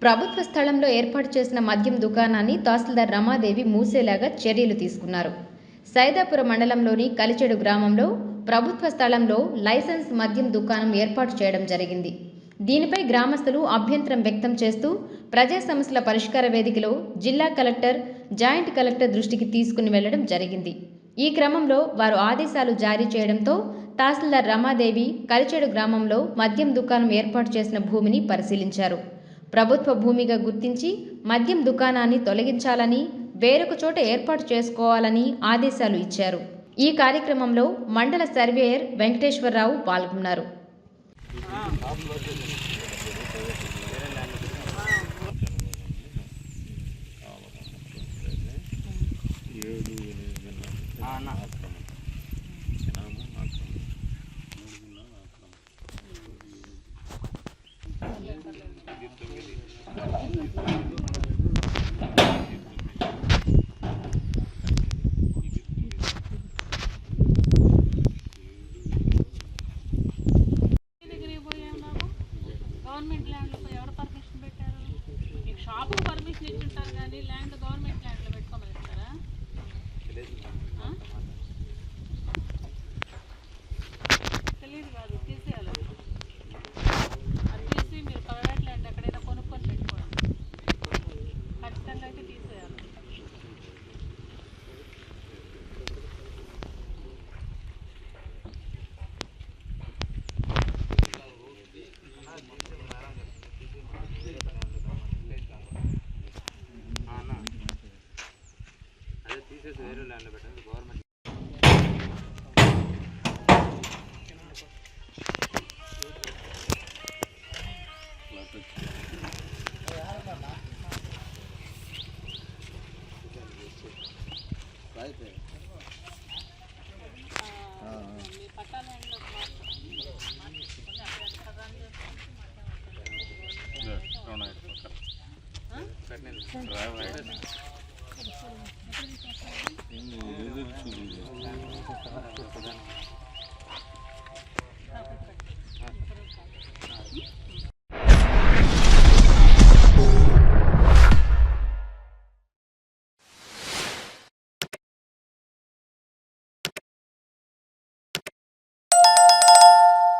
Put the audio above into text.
ప్రభుత్వ స్థలంలో ఏర్పాటు చేసిన మద్యం దుకాణాన్ని తహసీల్దార్ రమాదేవి మూసేలాగా చర్యలు తీసుకున్నారు. సైదాపురం మండలంలోని కలిచెడు గ్రామంలో ప్రభుత్వ స్థలంలో లైసెన్స్ మద్యం దుకాణం ఏర్పాటు చేయడం జరిగింది. దీనిపై గ్రామస్తులు అభ్యంతరం వ్యక్తం చేస్తూ ప్రజా సమస్యల పరిష్కార వేదికలో జిల్లా కలెక్టర్, జాయింట్ కలెక్టర్ దృష్టికి తీసుకుని వెళ్లడం జరిగింది. ఈ క్రమంలో వారు ఆదేశాలు జారీ చేయడంతో తహసీల్దార్ రమాదేవి కలిచెడు గ్రామంలో మద్యం దుకాణం ఏర్పాటు చేసిన భూమిని పరిశీలించారు. ప్రభుత్వ భూమిగా గుర్తించి మద్యం దుకాణాన్ని తొలగించాలని, వేరొక చోట ఏర్పాటు చేసుకోవాలని ఆదేశాలు ఇచ్చారు. ఈ కార్యక్రమంలో మండల సర్వేయర్ వెంకటేశ్వరరావు పాల్గొన్నారు. గవర్నమెంట్ ల్యాండ్లో ఎవరు పర్మిషన్ పెట్టారు? మీకు షాపు పర్మిషన్ ఇచ్చుంటారు కానీ ల్యాండ్ గవర్నమెంట్ ల్యాండ్లో పెట్టుకోమని ఇస్తారా? తెలియదు కాదు, తీసేయాలి. అది తీసి మీరు ప్రైవేట్ ల్యాండ్ ఎక్కడైనా కొనుక్కొని పెట్టుకోండి. ఖచ్చితంగా అయితే తీసేయాలి. వేరే ల్యాండ్లో పెట్టండి. గవర్నమెంట్ మీ పట్టా ల్యాండ్లో